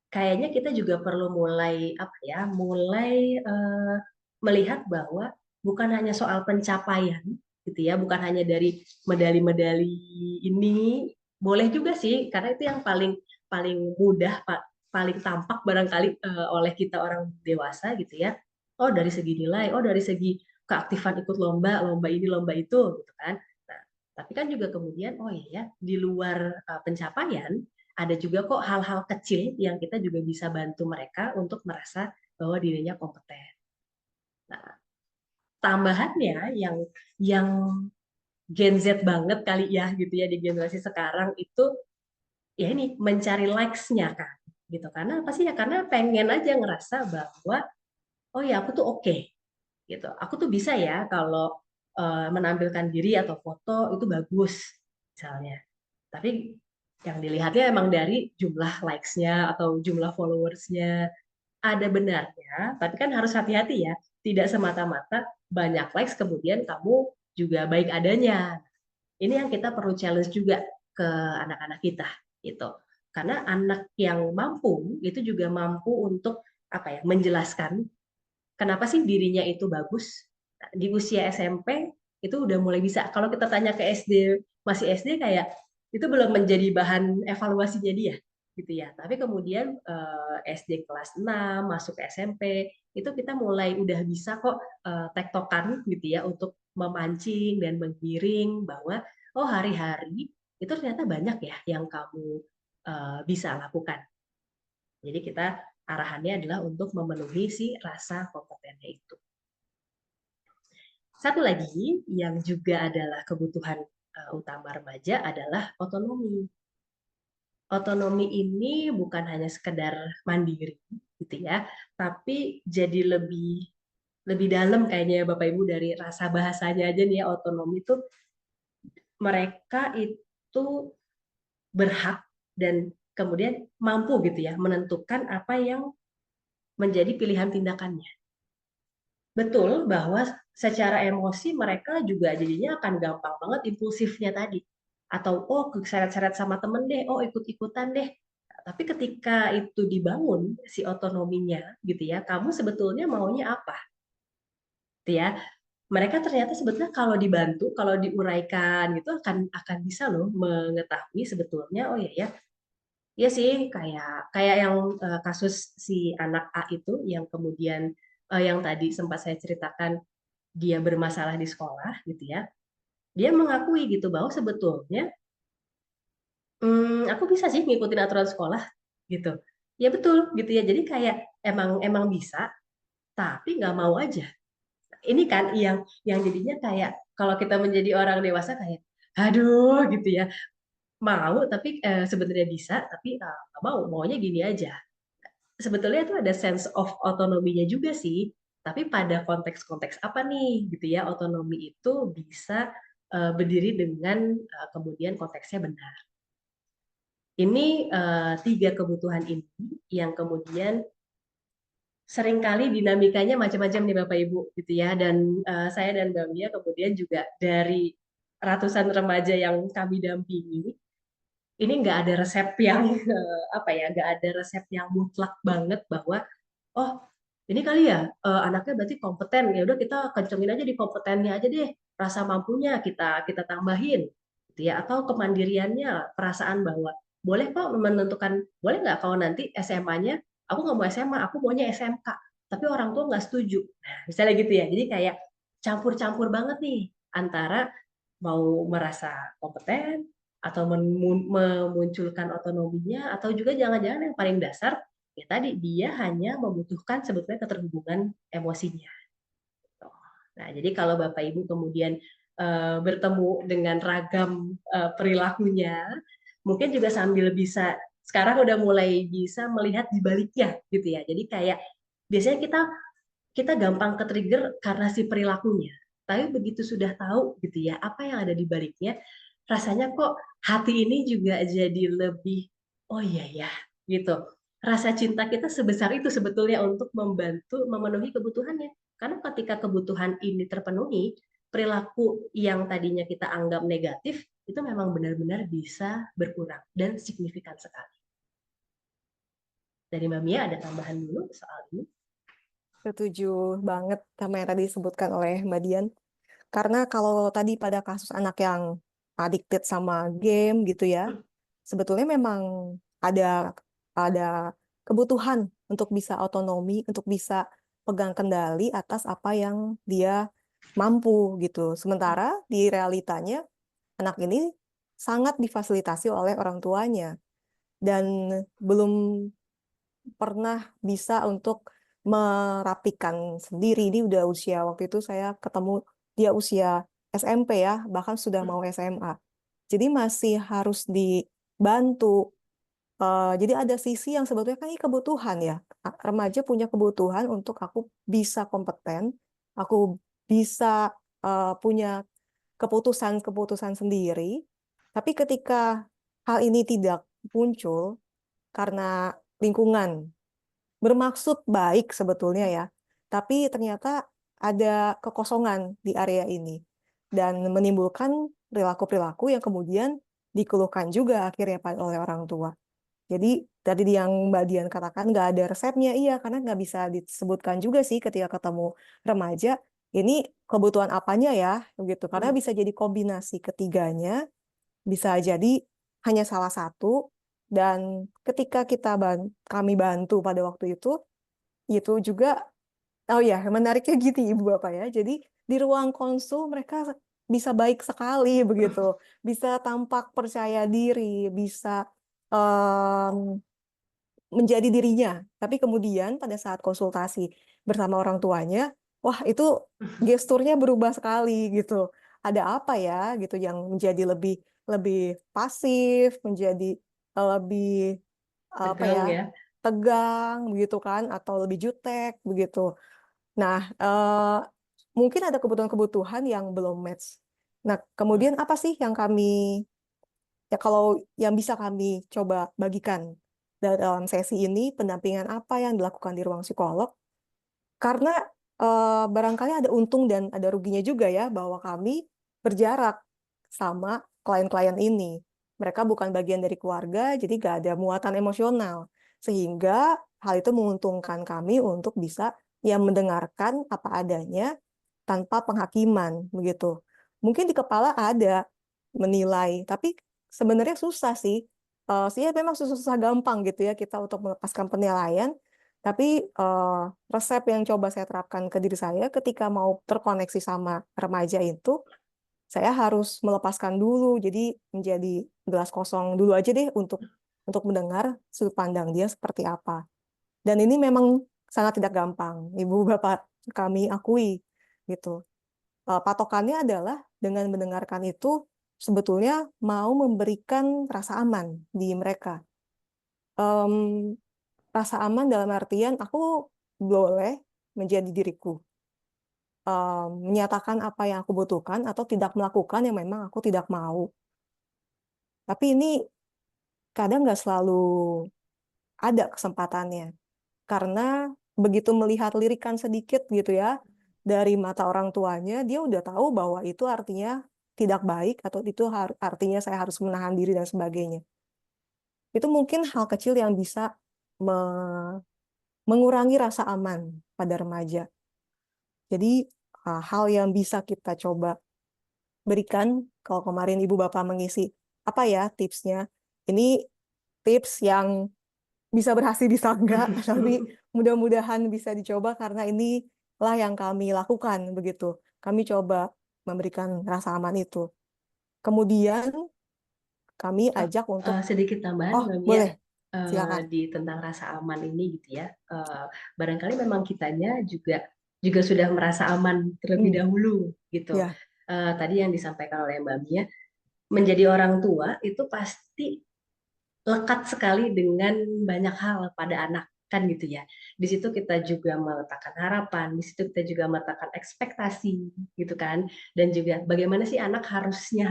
Kayaknya kita juga perlu mulai apa ya, mulai melihat bahwa bukan hanya soal pencapaian gitu ya, bukan hanya dari medali-medali ini, boleh juga sih karena itu yang paling paling mudah paling tampak barangkali oleh kita orang dewasa gitu ya. Oh dari segi nilai, oh dari segi keaktifan ikut lomba, lomba ini, lomba itu gitu kan. Nah, tapi kan juga kemudian oh iya ya, di luar pencapaian ada juga kok hal-hal kecil yang kita juga bisa bantu mereka untuk merasa bahwa dirinya kompeten. Nah, tambahannya yang Gen Z banget kali ya gitu ya di generasi sekarang itu ya ini mencari likes-nya kan gitu, karena apa sih ya, karena pengen aja ngerasa bahwa oh ya aku tuh oke gitu, aku tuh bisa ya kalau menampilkan diri atau foto itu bagus misalnya, tapi Yang dilihatnya emang dari jumlah likes-nya atau jumlah followers-nya. Ada benarnya, tapi kan harus hati-hati ya. Tidak semata-mata banyak likes kemudian kamu juga baik adanya. Ini yang kita perlu challenge juga ke anak-anak kita gitu. Karena anak yang mampu itu juga mampu untuk apa ya, menjelaskan kenapa sih dirinya itu bagus. Nah, di usia SMP itu udah mulai bisa. Kalau kita tanya ke SD, masih SD kayak itu belum menjadi bahan evaluasinya dia gitu ya. Tapi kemudian SD kelas 6 masuk ke SMP itu kita mulai udah bisa kok tektokan gitu ya untuk memancing dan menggiring bahwa oh hari-hari itu ternyata banyak ya yang kamu bisa lakukan. Jadi kita arahannya adalah untuk memenuhi si rasa kompetennya itu. Satu lagi yang juga adalah kebutuhan utama remaja adalah otonomi. Otonomi ini bukan hanya sekedar mandiri gitu ya, tapi jadi lebih dalam kayaknya ya Bapak Ibu dari rasa bahasanya aja nih ya, otonomi itu mereka itu berhak dan kemudian mampu gitu ya menentukan apa yang menjadi pilihan tindakannya. Betul bahwa secara emosi mereka juga jadinya akan gampang banget impulsifnya tadi. Atau oh keseret-seret sama temen deh, oh ikut-ikutan deh. Tapi ketika itu dibangun si otonominya gitu ya, kamu sebetulnya maunya apa? Gitu ya. Mereka ternyata sebetulnya kalau dibantu, kalau diuraikan gitu akan bisa loh mengetahui sebetulnya oh ya iya sih kayak kayak yang kasus si anak A itu yang kemudian yang tadi sempat saya ceritakan dia bermasalah di sekolah gitu ya, dia mengakui gitu bahwa sebetulnya aku bisa sih ngikutin aturan sekolah gitu. Ya betul gitu ya. Jadi kayak emang emang bisa, tapi nggak mau aja. Ini kan yang jadinya kayak kalau kita menjadi orang dewasa kayak, aduh gitu ya, mau tapi sebenarnya bisa, tapi nggak mau, maunya gini aja. Sebetulnya itu ada sense of otonominya juga sih. Tapi pada konteks-konteks apa nih gitu ya otonomi itu bisa berdiri dengan kemudian konteksnya benar. Ini tiga kebutuhan ini yang kemudian seringkali dinamikanya macam-macam nih Bapak Ibu gitu ya. Dan saya dan Mbak Mia kemudian juga dari ratusan remaja yang kami dampingi, ini nggak ada resep yang apa ya, nggak ada resep yang mutlak banget bahwa oh ini kali ya anaknya berarti kompeten, ya udah kita kencengin aja di kompetennya aja deh, rasa mampunya kita tambahin gitu ya, atau kemandiriannya, perasaan bahwa boleh kok menentukan, boleh nggak kalau nanti SMA-nya aku nggak mau SMA, aku maunya SMK, tapi orang tua nggak setuju, nah, misalnya gitu ya. Jadi kayak campur-campur banget nih antara mau merasa kompeten atau memunculkan otonominya, atau juga jangan-jangan yang paling dasar ya tadi dia hanya membutuhkan sebetulnya keterhubungan emosinya. Nah, jadi kalau Bapak Ibu kemudian bertemu dengan ragam perilakunya, mungkin juga sambil bisa sekarang udah mulai bisa melihat di baliknya gitu ya. Jadi kayak biasanya kita kita gampang ke-trigger karena si perilakunya. Tapi begitu sudah tahu gitu ya apa yang ada di baliknya, rasanya kok hati ini juga jadi lebih oh iya ya gitu. Rasa cinta kita sebesar itu sebetulnya untuk membantu memenuhi kebutuhannya. Karena ketika kebutuhan ini terpenuhi, perilaku yang tadinya kita anggap negatif itu memang benar-benar bisa berkurang dan signifikan sekali. Dari Mbak Mia ada tambahan dulu soal ini? Setuju banget sama yang tadi disebutkan oleh Mbak Dian. Karena kalau tadi pada kasus anak yang addicted sama game gitu ya, sebetulnya memang ada ada kebutuhan untuk bisa otonomi, untuk bisa pegang kendali atas apa yang dia mampu gitu. Sementara di realitanya anak ini sangat difasilitasi oleh orang tuanya dan belum pernah bisa untuk merapikan sendiri. Dia udah usia, waktu itu saya ketemu dia usia SMP ya, bahkan sudah mau SMA. Jadi masih harus dibantu. Jadi ada sisi yang sebetulnya kan ini kebutuhan ya. Remaja punya kebutuhan untuk aku bisa kompeten, aku bisa punya keputusan-keputusan sendiri. Tapi ketika hal ini tidak muncul karena lingkungan bermaksud baik sebetulnya ya, tapi ternyata ada kekosongan di area ini dan menimbulkan perilaku-perilaku yang kemudian dikeluhkan juga akhirnya oleh orang tua. Jadi tadi yang Mbak Dian katakan nggak ada resepnya, iya karena nggak bisa disebutkan juga sih ketika ketemu remaja ini kebutuhan apanya ya begitu, karena bisa jadi kombinasi ketiganya, bisa jadi hanya salah satu, dan ketika kami bantu pada waktu itu juga, oh ya menariknya gitu Ibu Bapak ya, jadi di ruang konsul mereka bisa baik sekali begitu, bisa tampak percaya diri, bisa em, menjadi dirinya. Tapi kemudian pada saat konsultasi bersama orang tuanya, wah itu gesturnya berubah sekali gitu. Ada apa ya gitu yang menjadi lebih lebih pasif, menjadi lebih apa Tegang ya, ya. tegang begitu kan, atau lebih jutek begitu. Nah, mungkin ada kebutuhan-kebutuhan yang belum match. Nah, kemudian apa sih yang kami, ya kalau yang bisa kami coba bagikan dalam sesi ini, pendampingan apa yang dilakukan di ruang psikolog, karena barangkali ada untung dan ada ruginya juga ya, bahwa kami berjarak sama klien-klien ini. Mereka bukan bagian dari keluarga, jadi gak ada muatan emosional. Sehingga hal itu menguntungkan kami untuk bisa ya mendengarkan apa adanya tanpa penghakiman begitu. Mungkin di kepala ada menilai, tapi sebenarnya susah sih. Sih memang susah-susah gampang gitu ya kita untuk melepaskan penilaian. Tapi resep yang coba saya terapkan ke diri saya ketika mau terkoneksi sama remaja itu, saya harus melepaskan dulu. Jadi menjadi gelas kosong dulu aja deh untuk mendengar sudut pandang dia seperti apa. Dan ini memang sangat tidak gampang, Ibu Bapak kami akui gitu. Patokannya adalah dengan mendengarkan itu sebetulnya mau memberikan rasa aman di mereka. Em, Rasa aman dalam artian aku boleh menjadi diriku, menyatakan apa yang aku butuhkan atau tidak melakukan yang memang aku tidak mau. Tapi ini kadang nggak selalu ada kesempatannya. Karena begitu melihat lirikan sedikit gitu ya, dari mata orang tuanya, dia udah tahu bahwa itu artinya tidak baik, atau itu artinya saya harus menahan diri dan sebagainya. Itu mungkin hal kecil yang bisa mengurangi rasa aman pada remaja. Jadi hal yang bisa kita coba berikan, kalau kemarin Ibu Bapak mengisi, apa ya tipsnya? Ini tips yang bisa berhasil bisa enggak, tapi mudah-mudahan bisa dicoba karena inilah yang kami lakukan begitu. Kami coba memberikan rasa aman itu. Kemudian kami Oh, ajak untuk, sedikit tambahan, oh Mbak Mia, boleh, silakan. tentang rasa aman ini gitu ya. Barangkali memang kitanya juga juga sudah merasa aman terlebih Hmm, dahulu gitu. ya, Tadi yang disampaikan oleh Mbak Mia, menjadi orang tua itu pasti lekat sekali dengan banyak hal pada anak kan gitu ya. Di situ kita juga meletakkan harapan, di situ kita juga meletakkan ekspektasi gitu kan. Dan juga bagaimana sih anak harusnya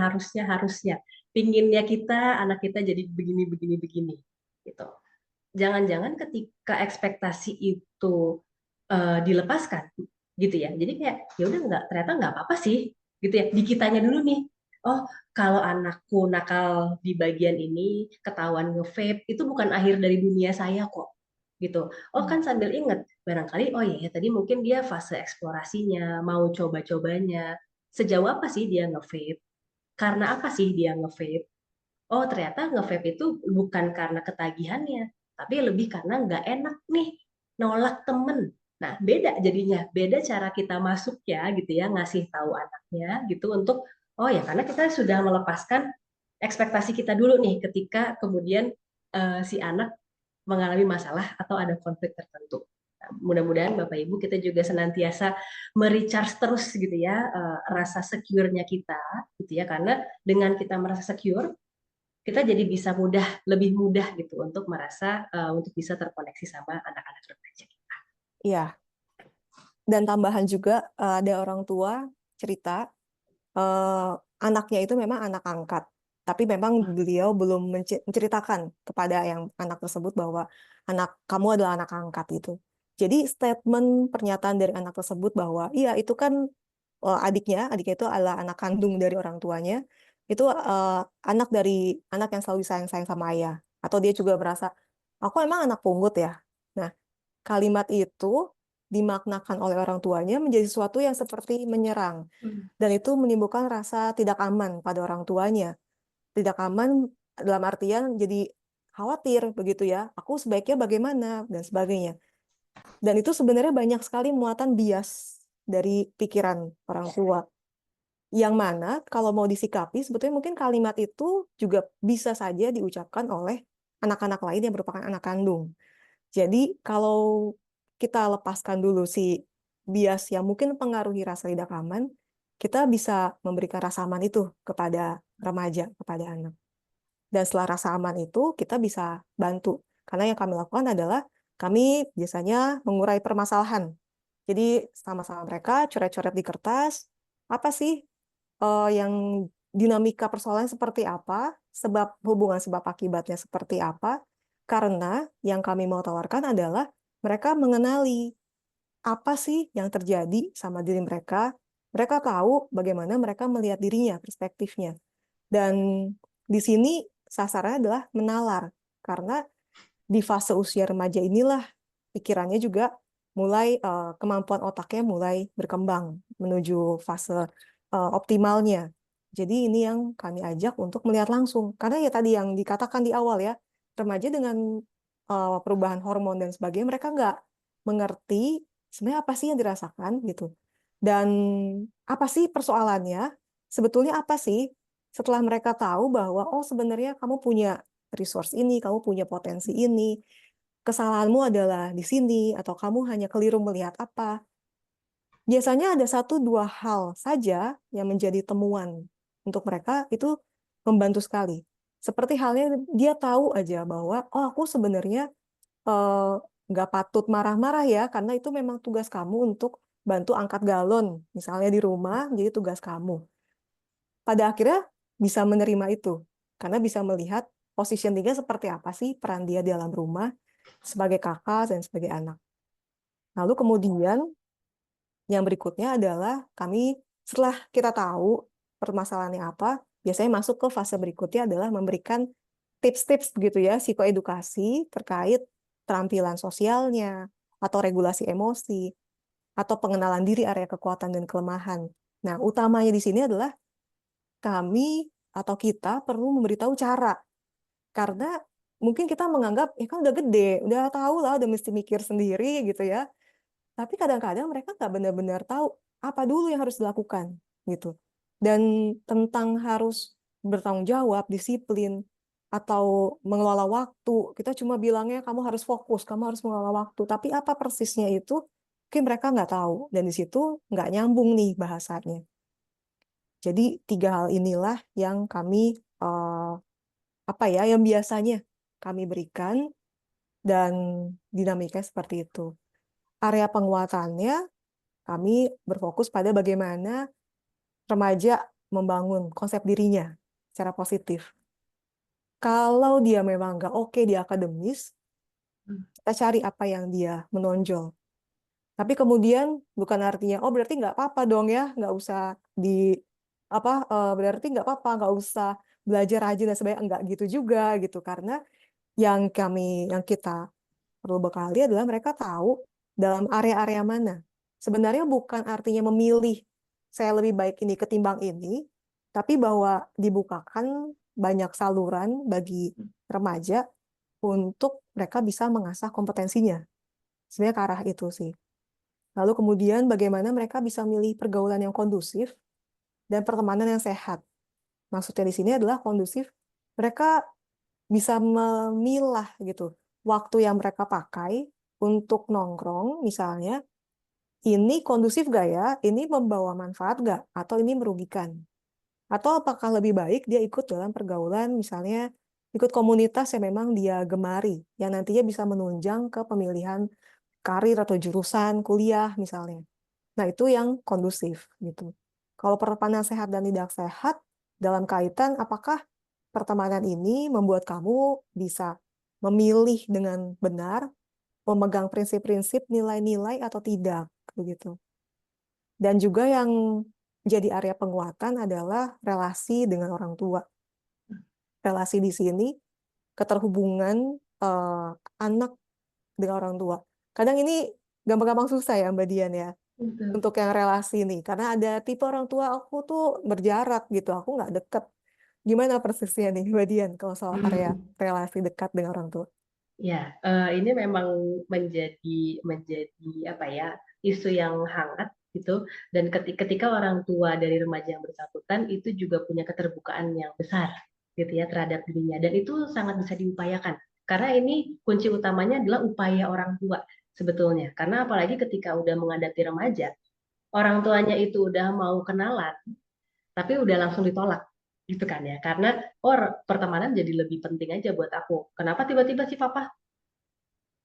pinginnya kita anak kita jadi begini gitu. Jangan-jangan ketika ekspektasi itu dilepaskan gitu ya. Jadi kayak ya udah nggak, ternyata nggak apa-apa sih gitu ya. Di kitanya dulu nih. Oh, kalau anakku nakal di bagian ini, ketahuan nge-vape, itu bukan akhir dari dunia saya kok. Gitu. Oh hmm, kan sambil inget, barangkali oh ya tadi mungkin dia fase eksplorasinya, mau coba-cobanya. Sejauh apa sih dia nge-vape? Karena apa sih dia nge-vape? Oh ternyata nge-vape itu bukan karena ketagihannya, tapi lebih karena nggak enak nih, nolak temen. Nah beda jadinya, beda cara kita masuk ya gitu ya, ngasih tahu anaknya gitu untuk, oh ya karena kita sudah melepaskan ekspektasi kita dulu nih ketika kemudian si anak mengalami masalah atau ada konflik tertentu. Nah, mudah-mudahan Bapak Ibu kita juga senantiasa merecharge terus gitu ya rasa secure-nya kita gitu ya, karena dengan kita merasa secure kita jadi bisa lebih mudah gitu untuk merasa untuk bisa terkoneksi sama anak-anak remaja kita. iya. Dan tambahan juga ada orang tua cerita, eh, anaknya itu memang anak angkat. Tapi memang beliau belum menceritakan kepada yang anak tersebut bahwa anak kamu adalah anak angkat itu. Jadi statement pernyataan dari anak tersebut bahwa iya itu kan adiknya itu adalah anak kandung dari orang tuanya, itu anak yang selalu disayang-sayang sama ayah. Atau dia juga merasa, aku emang anak pungut ya. Nah, kalimat itu dimaknakan oleh orang tuanya menjadi sesuatu yang seperti menyerang. Hmm. Dan itu menimbulkan rasa tidak aman pada orang tuanya. Tidak aman dalam artian jadi khawatir begitu ya. Aku sebaiknya bagaimana dan sebagainya. Dan itu sebenarnya banyak sekali muatan bias dari pikiran orang tua. Yang mana kalau mau disikapi sebetulnya mungkin kalimat itu juga bisa saja diucapkan oleh anak-anak lain yang merupakan anak kandung. Jadi kalau kita lepaskan dulu si bias yang mungkin mempengaruhi rasa tidak aman, kita bisa memberikan rasa aman itu kepada remaja, kepada anak. Dan setelah rasa aman itu, kita bisa bantu. Karena yang kami lakukan adalah kami biasanya mengurai permasalahan. Jadi sama-sama mereka coret-coret di kertas, apa sih yang dinamika persoalan seperti apa, sebab hubungan sebab akibatnya seperti apa. Karena yang kami mau tawarkan adalah mereka mengenali apa sih yang terjadi sama diri mereka. Mereka tahu bagaimana mereka melihat dirinya, perspektifnya. Dan di sini sasarannya adalah menalar. Karena di fase usia remaja inilah pikirannya juga mulai kemampuan otaknya mulai berkembang menuju fase optimalnya. Jadi ini yang kami ajak untuk melihat langsung. Karena ya tadi yang dikatakan di awal ya, remaja dengan perubahan hormon dan sebagainya, mereka nggak mengerti sebenarnya apa sih yang dirasakan gitu. Dan apa sih persoalannya? Sebetulnya apa sih? Setelah mereka tahu bahwa oh sebenarnya kamu punya resource ini, kamu punya potensi ini, kesalahanmu adalah di sini, atau kamu hanya keliru melihat apa. Biasanya ada satu dua hal saja yang menjadi temuan untuk mereka itu membantu sekali. Seperti halnya dia tahu aja bahwa oh aku sebenarnya eh, nggak patut marah-marah ya karena itu memang tugas kamu untuk bantu angkat galon misalnya di rumah jadi tugas kamu. Pada akhirnya bisa menerima itu karena bisa melihat positioningnya seperti apa sih peran dia di dalam rumah sebagai kakak dan sebagai anak. Lalu kemudian yang berikutnya adalah kami setelah kita tahu permasalahannya apa, biasanya masuk ke fase berikutnya adalah memberikan tips-tips begitu ya, psikoedukasi terkait keterampilan sosialnya, atau regulasi emosi, atau pengenalan diri area kekuatan dan kelemahan. Nah, utamanya di sini adalah kami atau kita perlu memberitahu cara. Karena mungkin kita menganggap, ya kan udah gede, udah tahu lah, udah mesti mikir sendiri gitu ya. Tapi kadang-kadang mereka nggak benar-benar tahu apa dulu yang harus dilakukan gitu. Dan tentang harus bertanggung jawab, disiplin, atau mengelola waktu. Kita cuma bilangnya kamu harus fokus, kamu harus mengelola waktu. Tapi apa persisnya itu mungkin mereka nggak tahu. Dan di situ nggak nyambung nih bahasanya. Jadi tiga hal inilah yang kami apa ya yang biasanya kami berikan dan dinamika seperti itu. Area penguatannya kami berfokus pada bagaimana remaja membangun konsep dirinya secara positif. Kalau dia memang nggak oke di akademis, kita cari apa yang dia menonjol. Tapi kemudian bukan artinya, oh berarti nggak apa-apa dong ya, nggak usah di apa berarti nggak apa-apa, nggak usah belajar rajin dan sebagainya, nggak gitu juga gitu. Karena yang kita perlu bekali adalah mereka tahu dalam area-area mana. Sebenarnya bukan artinya memilih saya lebih baik ini ketimbang ini, tapi bahwa dibukakan banyak saluran bagi remaja untuk mereka bisa mengasah kompetensinya. Sebenarnya ke arah itu sih. Lalu kemudian bagaimana mereka bisa milih pergaulan yang kondusif dan pertemanan yang sehat. Maksudnya di sini adalah kondusif. Mereka bisa memilah gitu waktu yang mereka pakai untuk nongkrong misalnya ini kondusif gak ya ini membawa manfaat gak atau ini merugikan atau apakah lebih baik dia ikut dalam pergaulan misalnya ikut komunitas yang memang dia gemari yang nantinya bisa menunjang ke pemilihan karir atau jurusan kuliah misalnya. Nah itu yang kondusif gitu. Kalau pertemanan sehat dan tidak sehat dalam kaitan apakah pertemanan ini membuat kamu bisa memilih dengan benar, memegang prinsip-prinsip, nilai-nilai atau tidak, begitu. Dan juga yang jadi area penguatan adalah relasi dengan orang tua. Relasi di sini keterhubungan anak dengan orang tua. Kadang ini gampang-gampang susah ya Mbak Dian ya Betul. untuk yang relasi nih, karena ada tipe orang tua aku tuh berjarak gitu, aku nggak deket. Gimana persisnya nih Mbak Dian kalau soal area Hmm. relasi dekat dengan orang tua? Ya, ini memang menjadi apa ya, isu yang hangat gitu. Dan ketika orang tua dari remaja yang bersangkutan itu juga punya keterbukaan yang besar gitu ya terhadap dirinya, dan itu sangat bisa diupayakan. Karena ini kunci utamanya adalah upaya orang tua sebetulnya. Karena apalagi ketika udah menghadapi remaja, orang tuanya itu udah mau kenalan, tapi udah langsung ditolak gitu kan ya. Karena pertemanan jadi lebih penting aja buat aku. Kenapa tiba-tiba sih papa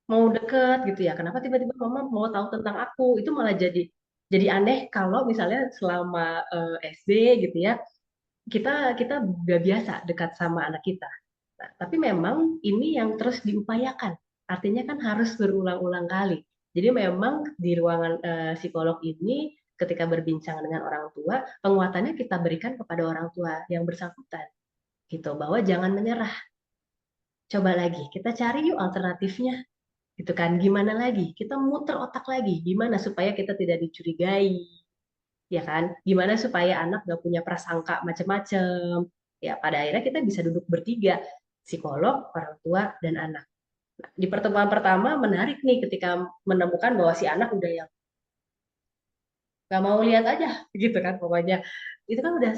mau deket gitu ya, kenapa tiba-tiba mama mau tahu tentang aku, itu malah jadi aneh kalau misalnya selama SD gitu ya kita kita gak biasa dekat sama anak kita. Nah, tapi memang ini yang terus diupayakan, artinya kan harus berulang-ulang kali. Jadi memang di ruangan psikolog ini ketika berbincang dengan orang tua, penguatannya kita berikan kepada orang tua yang bersangkutan gitu, bahwa jangan menyerah, coba lagi kita cari yuk alternatifnya gitu kan, gimana lagi kita muter otak lagi gimana supaya kita tidak dicurigai, ya kan, gimana supaya anak gak punya prasangka macam-macam. Ya pada akhirnya kita bisa duduk bertiga, psikolog, orang tua, dan anak. Nah, di pertemuan pertama menarik nih ketika menemukan bahwa si anak udah yang gak mau lihat aja gitu kan, pokoknya itu kan udah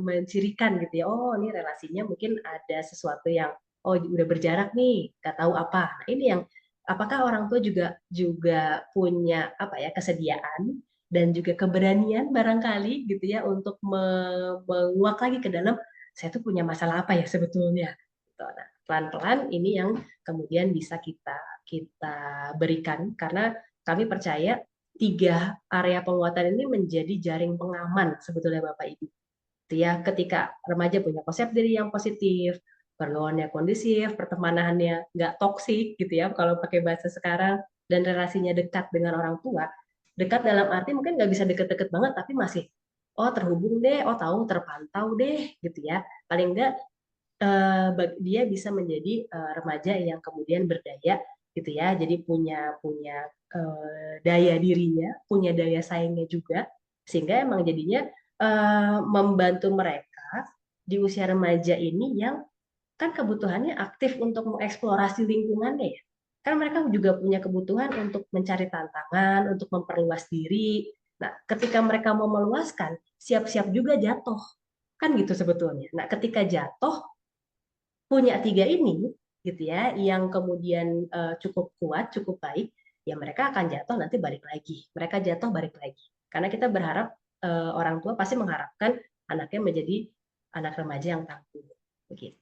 mencirikan gitu ya, oh ini relasinya mungkin ada sesuatu yang oh udah berjarak nih, gak tahu apa. Nah, ini yang apakah orang tua juga juga punya apa ya, kesediaan dan juga keberanian barangkali gitu ya untuk menguak lagi ke dalam, saya tuh punya masalah apa ya sebetulnya gitu. Nah, pelan-pelan ini yang kemudian bisa kita kita berikan, karena kami percaya tiga area penguatan ini menjadi jaring pengaman sebetulnya Bapak Ibu. Itu ya, ketika remaja punya konsep diri yang positif, pergaulannya kondisif, pertemanannya nggak toksik gitu ya kalau pakai bahasa sekarang, dan relasinya dekat dengan orang tua. Dekat dalam arti mungkin nggak bisa deket-deket banget, tapi masih oh terhubung deh, oh tahu terpantau deh gitu ya. Paling nggak dia bisa menjadi remaja yang kemudian berdaya gitu ya. Jadi punya punya daya dirinya, punya daya saingnya juga, sehingga emang jadinya membantu mereka di usia remaja ini yang kan kebutuhannya aktif untuk mengeksplorasi lingkungannya ya. Kan mereka juga punya kebutuhan untuk mencari tantangan, untuk memperluas diri. Nah, ketika mereka mau meluaskan, siap-siap juga jatuh. Kan gitu sebetulnya. Nah, ketika jatuh, punya tiga ini gitu ya yang kemudian cukup kuat, cukup baik, ya mereka akan jatuh nanti balik lagi, mereka jatuh balik lagi, karena kita berharap orang tua pasti mengharapkan anaknya menjadi anak remaja yang tangguh begitu.